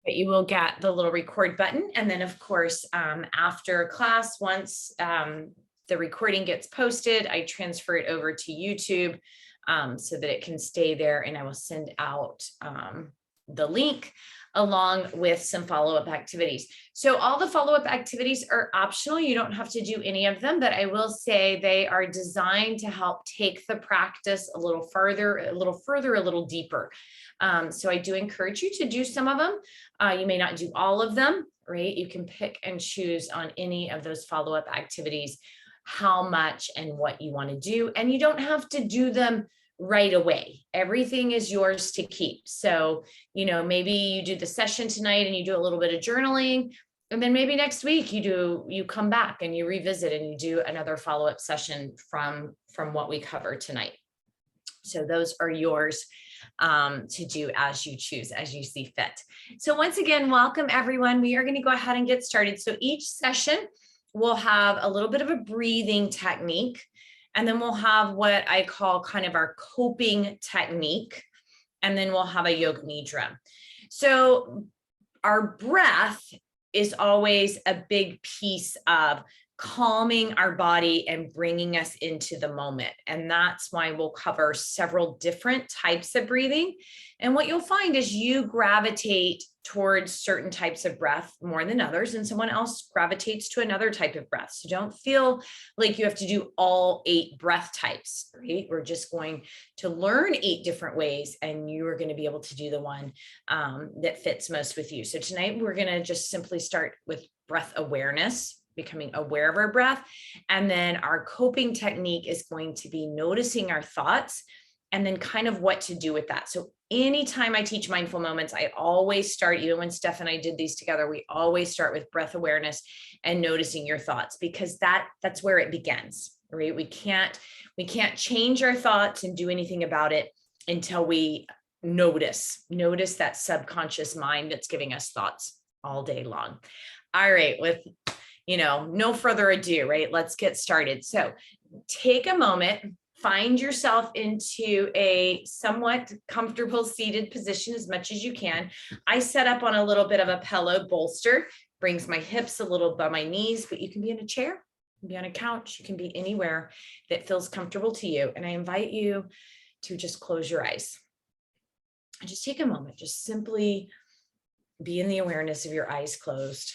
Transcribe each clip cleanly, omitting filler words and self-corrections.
But you will get the little record button. And then of course, after class, once the recording gets posted, I transfer it over to YouTube so that it can stay there, and I will send out the link along with some follow-up activities. So all the follow-up activities are optional. You don't have to do any of them, but I will say they are designed to help take the practice a little further, a little deeper. So I do encourage you to do some of them. You may not do all of them, right? You can pick and choose on any of those follow-up activities, how much and what you want to do. And you don't have to do them right away. Everything is yours to keep. So, maybe you do the session tonight and you do a little bit of journaling, and then maybe next week you come back and you revisit and you do another follow-up session from what we covered tonight. So those are yours to do as you choose, as you see fit. So once again, welcome everyone. We are going to go ahead and get started. So each session will have a little bit of a breathing technique, and then we'll have what I call kind of our coping technique, and then we'll have a yoga nidra. So our breath is always a big piece of calming our body and bringing us into the moment. And that's why we'll cover several different types of breathing. And what you'll find is you gravitate towards certain types of breath more than others, and someone else gravitates to another type of breath. So don't feel like you have to do all 8 breath types, right? We're just going to learn 8 different ways, and you are going to be able to do the one that fits most with you. So tonight we're going to just simply start with breath awareness, becoming aware of our breath. And then our coping technique is going to be noticing our thoughts and then kind of what to do with that. So anytime I teach mindful moments, I always start, even when Steph and I did these together, we always start with breath awareness and noticing your thoughts, because that's where it begins, right? We can't change our thoughts and do anything about it until we notice that subconscious mind that's giving us thoughts all day long. All right, with no further ado, right? Let's get started. So take a moment, find yourself into a somewhat comfortable seated position as much as you can. I set up on a little bit of a pillow bolster, brings my hips a little by my knees, but you can be in a chair, you can be on a couch, you can be anywhere that feels comfortable to you. And I invite you to just close your eyes and just take a moment, just simply be in the awareness of your eyes closed.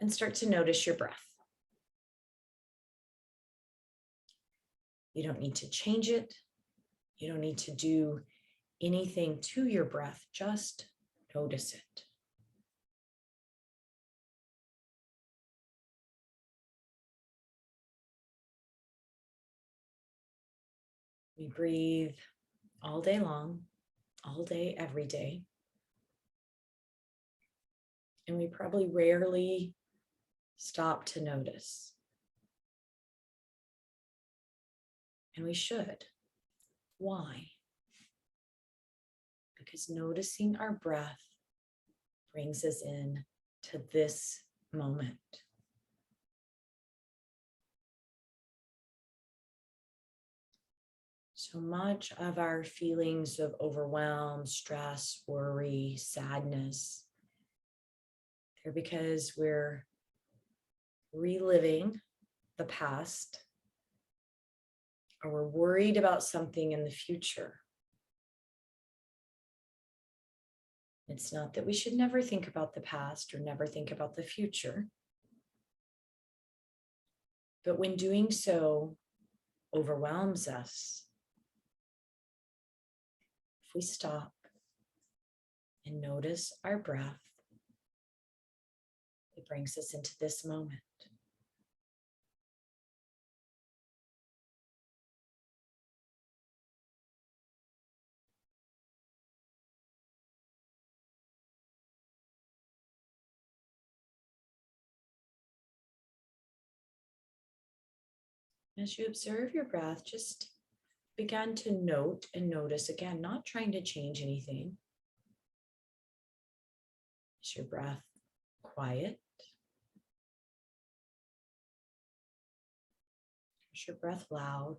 And start to notice your breath. You don't need to change it. You don't need to do anything to your breath. Just notice it. We breathe all day long, all day, every day. And we probably rarely stop to notice. And we should. Why? Because noticing our breath brings us in to this moment. So much of our feelings of overwhelm, stress, worry, sadness, they're because we're reliving the past, or we're worried about something in the future. It's not that we should never think about the past or never think about the future, but when doing so overwhelms us, if we stop and notice our breath, it brings us into this moment. As you observe your breath, just begin to note and notice again, not trying to change anything. Is your breath quiet? Is your breath loud?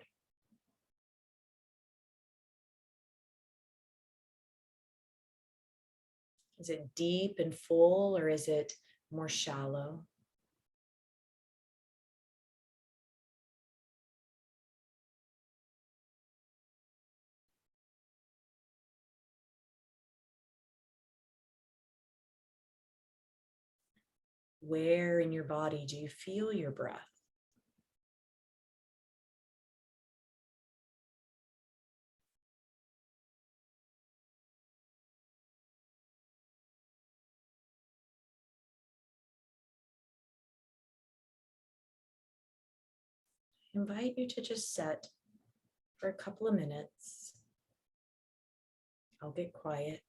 Is it deep and full, or is it more shallow? Where in your body do you feel your breath? I invite you to just sit for a couple of minutes. I'll get quiet.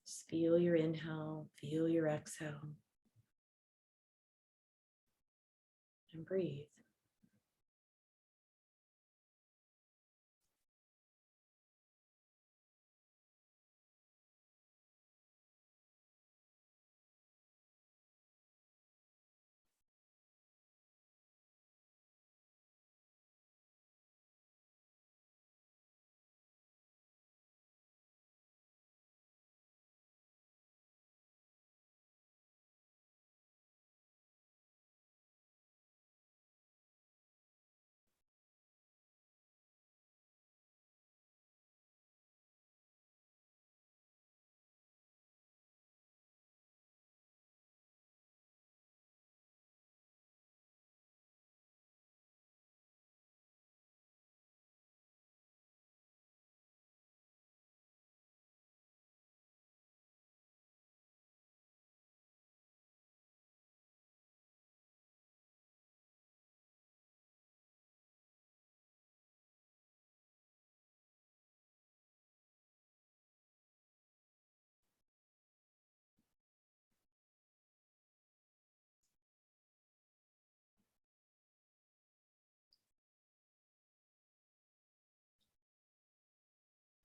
Just feel your inhale, feel your exhale, and breathe.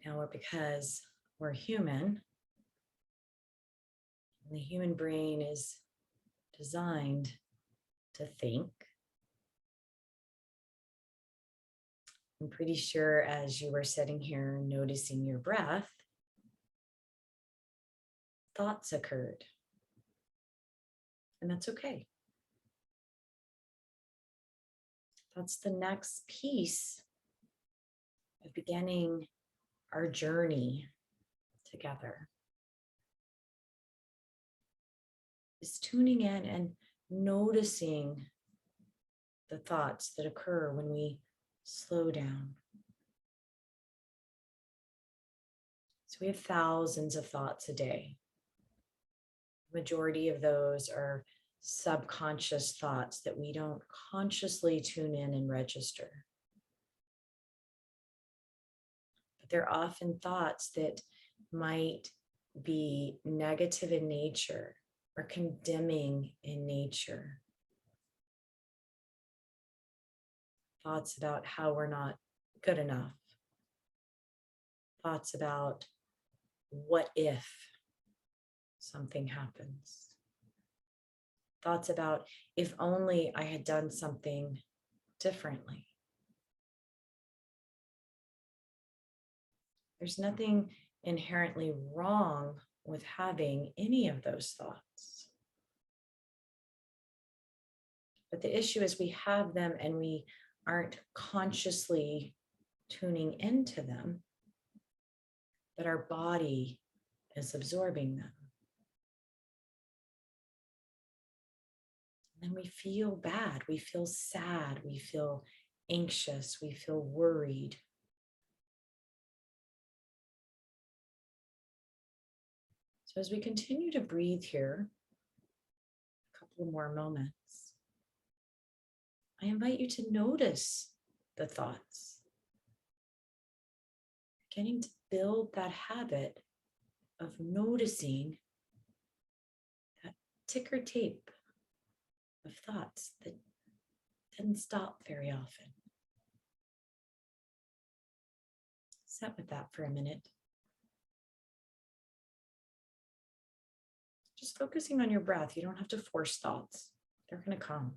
Now, because we're human, and the human brain is designed to think, I'm pretty sure as you were sitting here noticing your breath, thoughts occurred. And that's okay. That's the next piece of beginning our journey together. Is tuning in and noticing the thoughts that occur when we slow down. So we have thousands of thoughts a day. The majority of those are subconscious thoughts that we don't consciously tune in and register. But they're often thoughts that might be negative in nature or condemning in nature. Thoughts about how we're not good enough. Thoughts about what if something happens. Thoughts about if only I had done something differently. There's nothing inherently wrong with having any of those thoughts. But the issue is we have them and we aren't consciously tuning into them, but our body is absorbing them. And then we feel bad, we feel sad, we feel anxious, we feel worried. So as we continue to breathe here, a couple more moments, I invite you to notice the thoughts, beginning to build that habit of noticing that ticker tape of thoughts that doesn't stop very often. Sit with that for a minute. Just focusing on your breath. You don't have to force thoughts. They're going to come.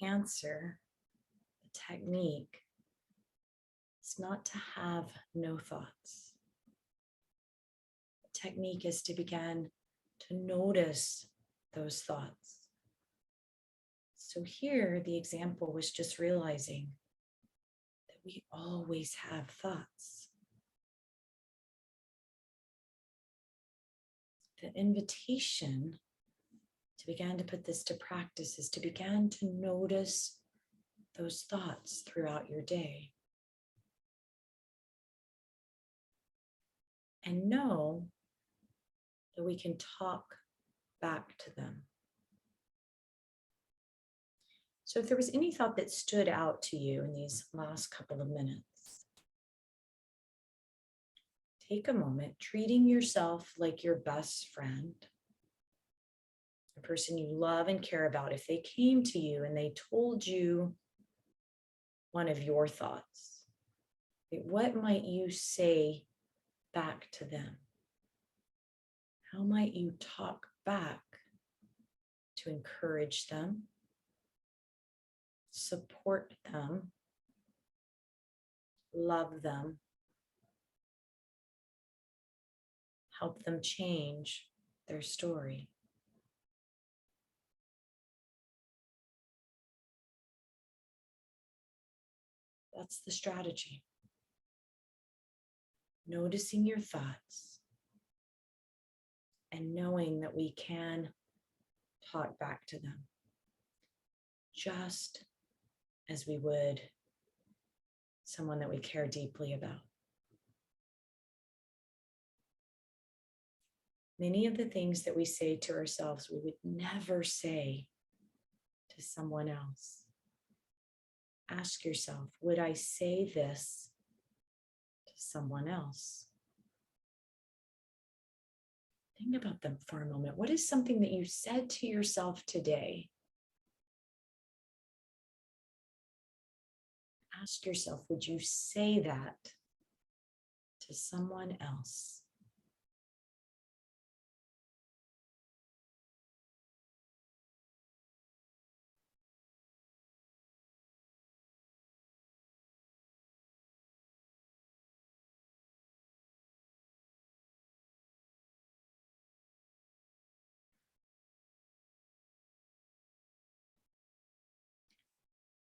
answer, the technique, is not to have no thoughts. The technique is to begin to notice those thoughts. So here, the example was just realizing that we always have thoughts. The invitation to begin to put this to practice is to begin to notice those thoughts throughout your day. And know that we can talk back to them. So if there was any thought that stood out to you in these last couple of minutes, take a moment, treating yourself like your best friend, a person you love and care about. If they came to you and they told you one of your thoughts, what might you say back to them? How might you talk back to encourage them, support them, love them, help them change their story? That's the strategy. Noticing your thoughts and knowing that we can talk back to them, just as we would someone that we care deeply about. Many of the things that we say to ourselves, we would never say to someone else. Ask yourself, would I say this to someone else? Think about them for a moment. What is something that you said to yourself today? Ask yourself, would you say that to someone else?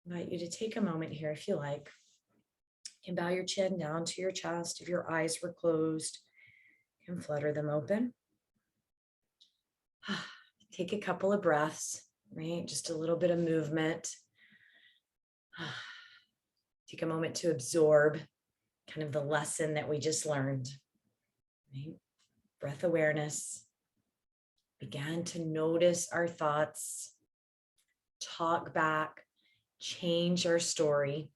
I invite you to take a moment here, if you like. You can bow your chin down to your chest. If your eyes were closed, you can flutter them open. Take a couple of breaths, right? Just a little bit of movement. Take a moment to absorb kind of the lesson that we just learned, right? Breath awareness. Begin to notice our thoughts, talk back, change our story,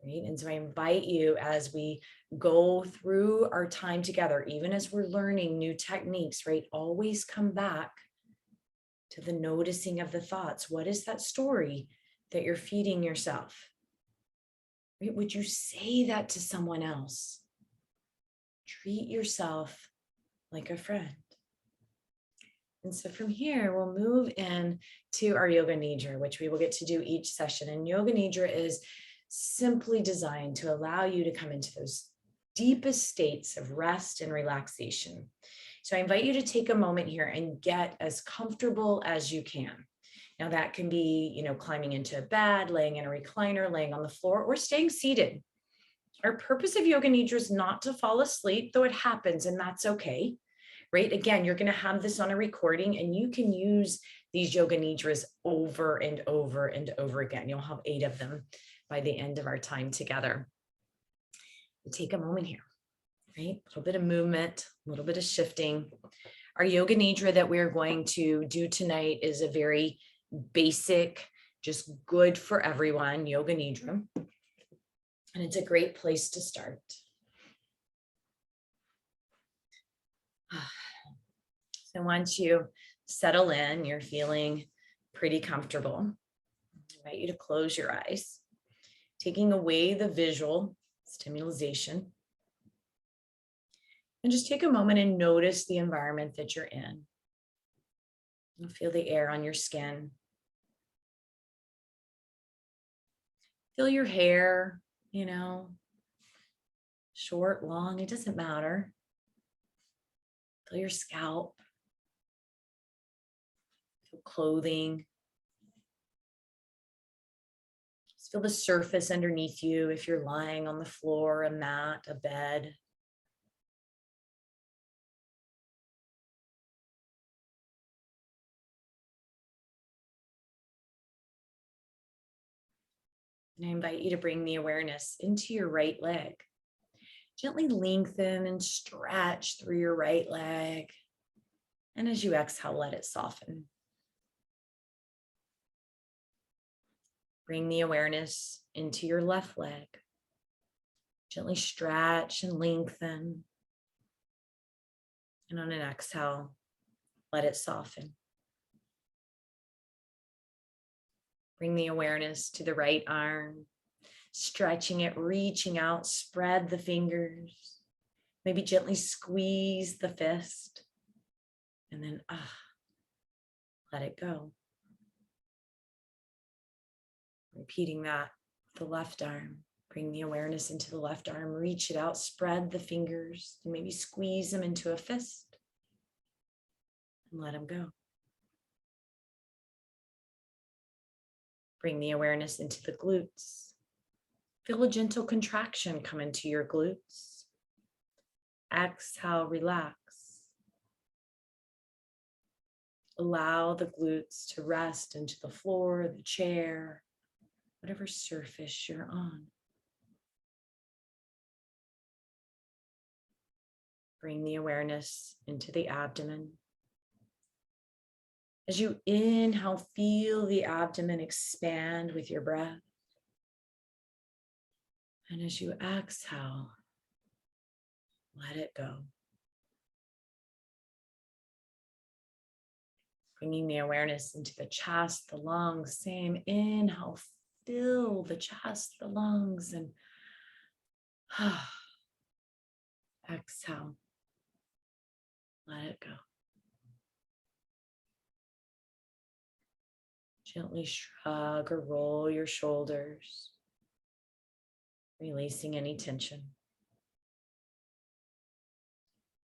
right? And so I invite you, as we go through our time together, even as we're learning new techniques, right? Always come back to the noticing of the thoughts. What is that story that you're feeding yourself? Right? Would you say that to someone else? Treat yourself like a friend. And so from here, we'll move in to our Yoga Nidra, which we will get to do each session. And Yoga Nidra is simply designed to allow you to come into those deepest states of rest and relaxation. So I invite you to take a moment here and get as comfortable as you can. Now that can be, climbing into a bed, laying in a recliner, laying on the floor, or staying seated. Our purpose of Yoga Nidra is not to fall asleep, though it happens, and that's okay. Right? Again, you're going to have this on a recording, and you can use these Yoga Nidras over and over and over again. You'll have 8 of them by the end of our time together. We'll take a moment here, right? A little bit of movement, a little bit of shifting. Our Yoga Nidra that we're going to do tonight is a very basic, just good for everyone Yoga Nidra. And it's a great place to start. So once you settle in, you're feeling pretty comfortable, I invite you to close your eyes, taking away the visual stimulation. And just take a moment and notice the environment that you're in. You'll feel the air on your skin. Feel your hair, short, long, it doesn't matter. Feel your scalp. Feel clothing. Just feel the surface underneath you if you're lying on the floor, a mat, a bed. And I invite you to bring the awareness into your right leg. Gently lengthen and stretch through your right leg. And as you exhale, let it soften. Bring the awareness into your left leg. Gently stretch and lengthen. And on an exhale, let it soften. Bring the awareness to the right arm, stretching it, reaching out, spread the fingers. Maybe gently squeeze the fist. And then, let it go. Repeating that with the left arm. Bring the awareness into the left arm, reach it out, spread the fingers, and maybe squeeze them into a fist. And let them go. Bring the awareness into the glutes. Feel a gentle contraction come into your glutes. Exhale, relax. Allow the glutes to rest into the floor, the chair, whatever surface you're on. Bring the awareness into the abdomen. As you inhale, feel the abdomen expand with your breath. And as you exhale, let it go. Bringing the awareness into the chest, the lungs, same inhale, fill the chest, the lungs, and exhale, let it go. Gently shrug or roll your shoulders, releasing any tension.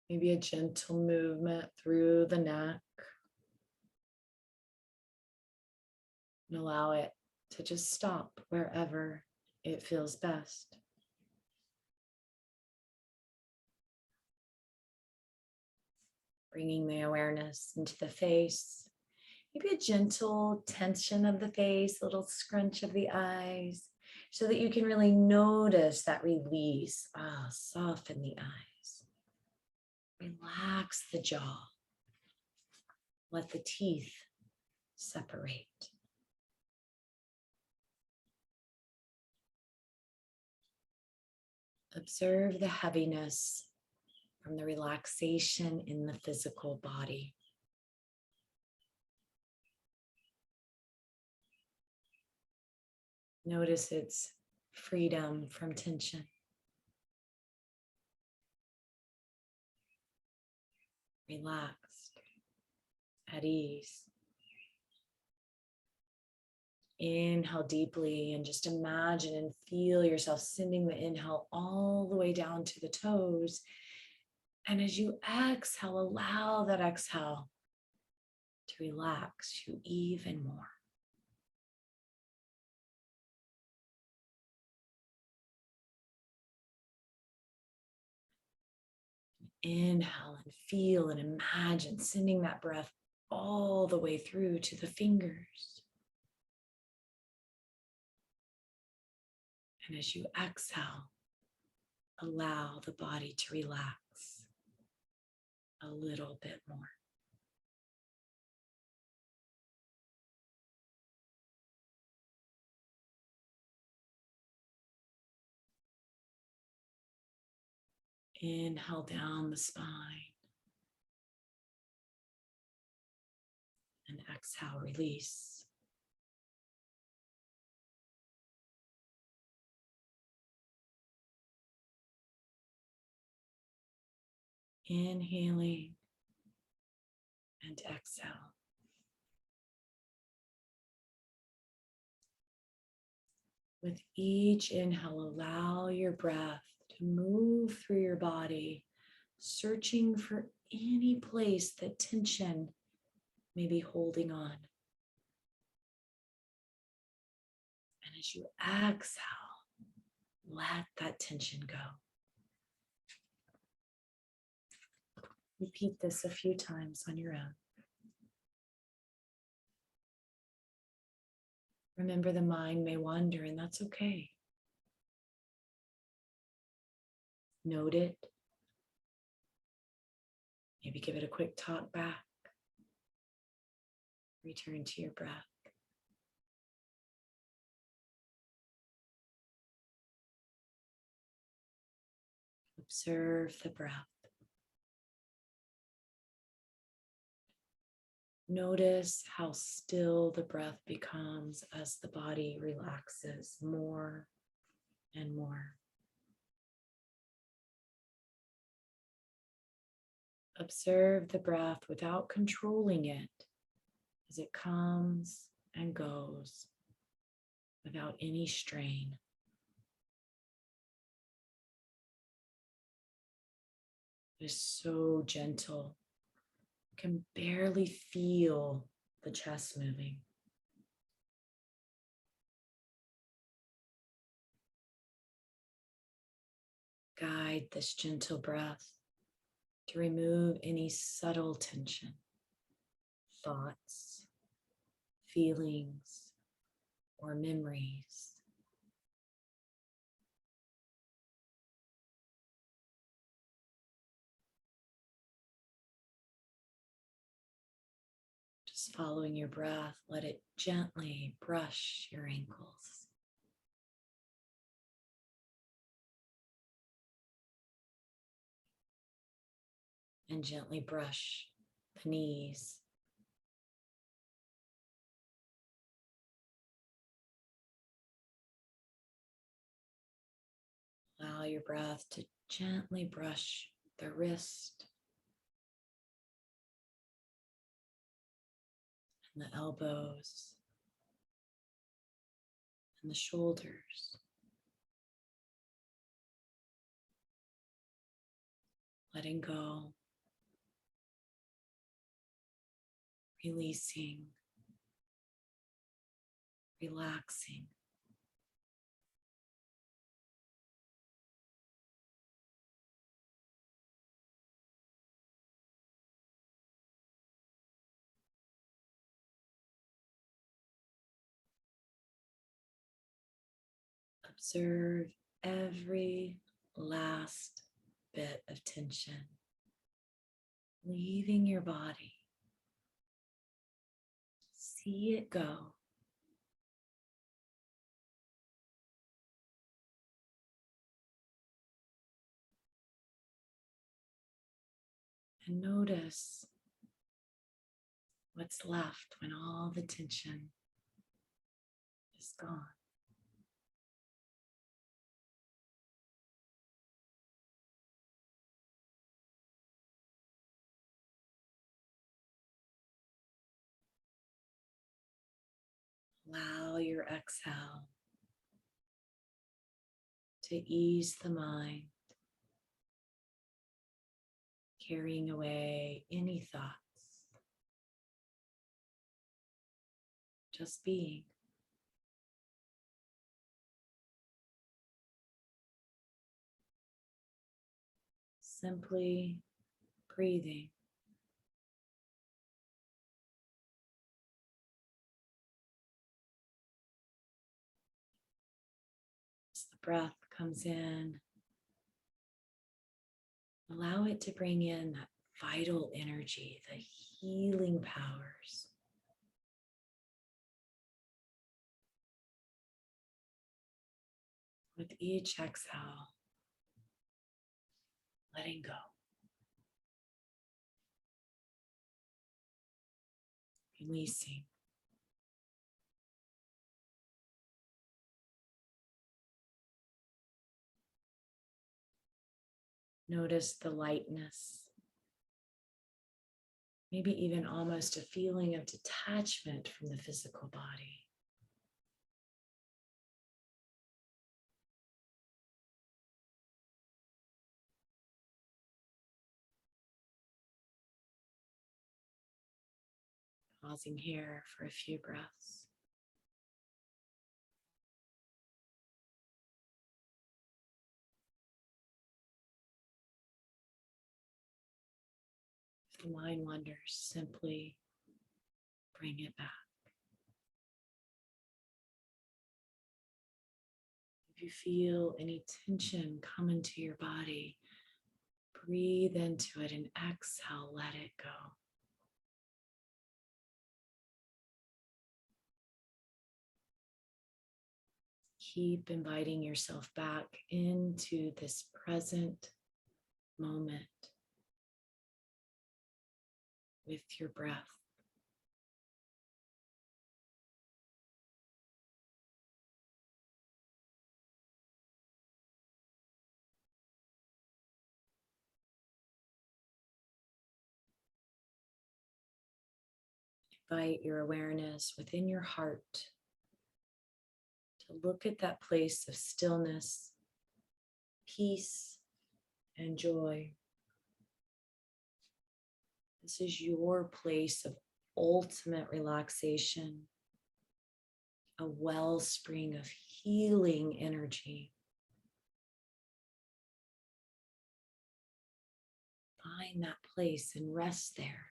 Maybe a gentle movement through the neck. And allow it to just stop wherever it feels best. Bringing the awareness into the face. Maybe a gentle tension of the face, a little scrunch of the eyes, so that you can really notice that release. Soften the eyes. Relax the jaw. Let the teeth separate. Observe the heaviness from the relaxation in the physical body. Notice its freedom from tension. Relaxed, at ease. Inhale deeply and just imagine and feel yourself sending the inhale all the way down to the toes. And as you exhale, allow that exhale to relax you even more. Inhale and feel and imagine sending that breath all the way through to the fingers. And as you exhale, allow the body to relax a little bit more. Inhale down the spine. And exhale, release. Inhaling and exhale. With each inhale, allow your breath to move through your body, searching for any place that tension may be holding on. And as you exhale, let that tension go. Repeat this a few times on your own. Remember, the mind may wander, and that's okay. Note it. Maybe give it a quick talk back. Return to your breath. Observe the breath. Notice how still the breath becomes as the body relaxes more and more. Observe the breath without controlling it as it comes and goes without any strain. It is so gentle. You can barely feel the chest moving. Guide this gentle breath to remove any subtle tension, thoughts, feelings, or memories. Just following your breath, let it gently brush your ankles. And gently brush the knees. Allow your breath to gently brush the wrist and the elbows and the shoulders. Letting go, releasing, relaxing. Observe every last bit of tension leaving your body. See it go. And notice what's left when all the tension is gone. Allow your exhale to ease the mind, carrying away any thoughts. Just being. Simply breathing. As the breath comes in, allow it to bring in that vital energy, the healing powers. With each exhale, letting go. Releasing. Notice the lightness. Maybe even almost a feeling of detachment from the physical body. Pausing here for a few breaths. If the mind wanders, simply bring it back. If you feel any tension come into your body, breathe into it and exhale, let it go. Keep inviting yourself back into this present moment with your breath. Invite your awareness within your heart to look at that place of stillness, peace, and joy. This is your place of ultimate relaxation, a wellspring of healing energy. Find that place and rest there.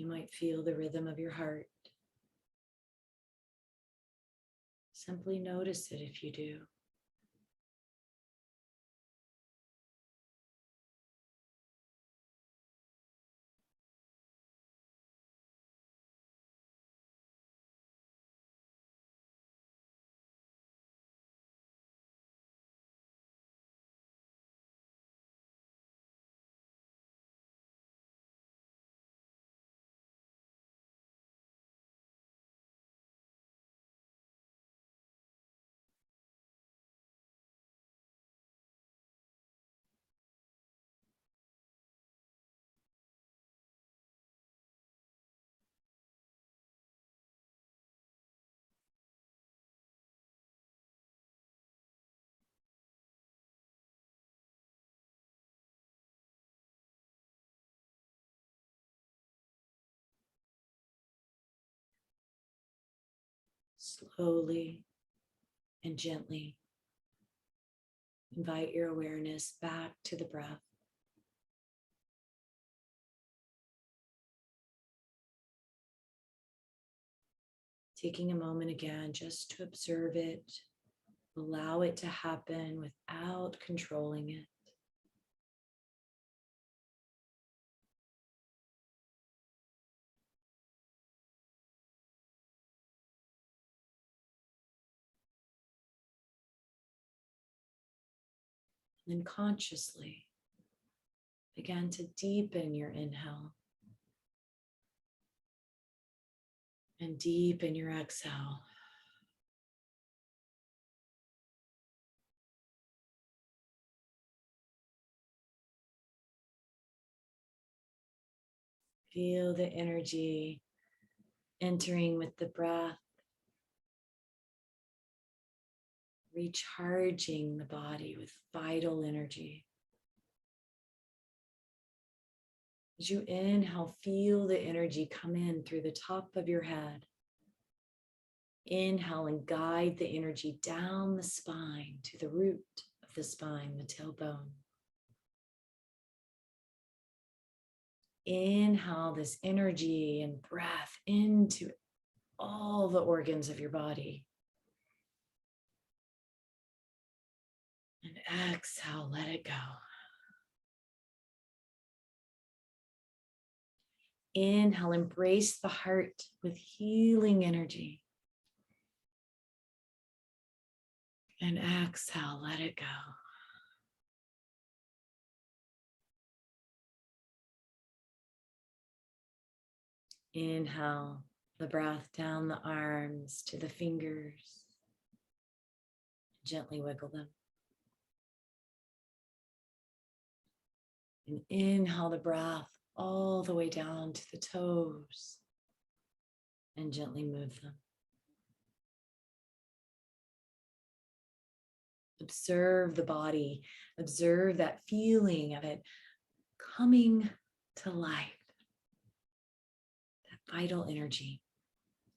You might feel the rhythm of your heart. Simply notice it if you do. Slowly and gently invite your awareness back to the breath. Taking a moment again just to observe it, allow it to happen without controlling it. And consciously begin to deepen your inhale and deepen your exhale. Feel the energy entering with the breath, recharging the body with vital energy. As you inhale, feel the energy come in through the top of your head. Inhale and guide the energy down the spine to the root of the spine, the tailbone. Inhale this energy and breath into all the organs of your body. And exhale, let it go. Inhale, embrace the heart with healing energy. And exhale, let it go. Inhale the breath down the arms to the fingers. Gently wiggle them. And inhale the breath all the way down to the toes and gently move them. Observe the body, observe that feeling of it coming to life, that vital energy,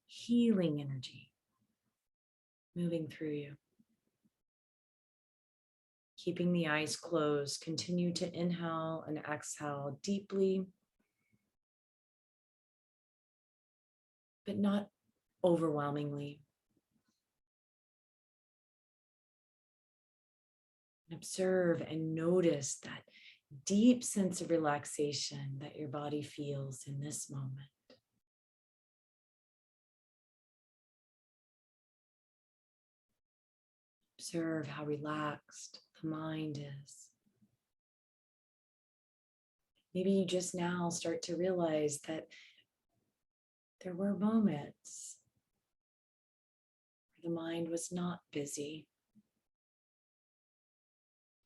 healing energy moving through you. Keeping the eyes closed, continue to inhale and exhale deeply, but not overwhelmingly. Observe and notice that deep sense of relaxation that your body feels in this moment. Observe how relaxed the mind is. Maybe you just now start to realize that there were moments where the mind was not busy,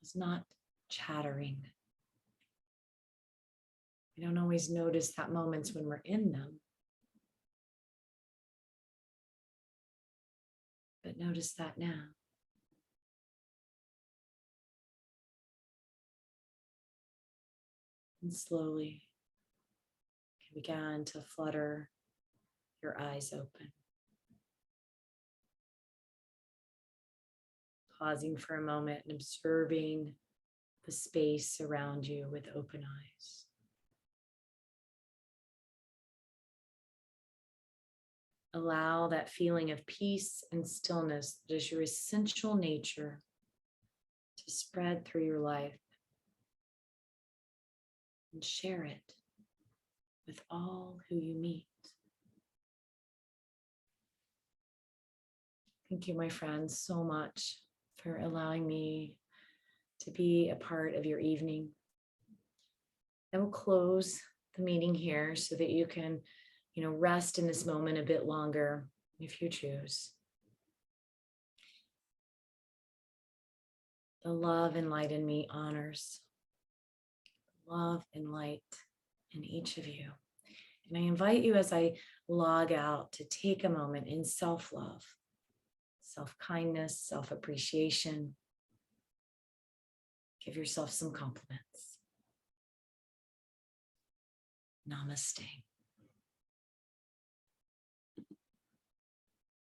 was not chattering. We don't always notice that moments when we're in them. But notice that now. And slowly you began to flutter your eyes open. Pausing for a moment and observing the space around you with open eyes. Allow that feeling of peace and stillness that is your essential nature to spread through your life, and share it with all who you meet. Thank you, my friends, so much for allowing me to be a part of your evening. I will close the meeting here so that you can, rest in this moment a bit longer if you choose. The love and light in me honors love and light in each of you. And I invite you as I log out to take a moment in self-love, self-kindness, self-appreciation. Give yourself some compliments. Namaste.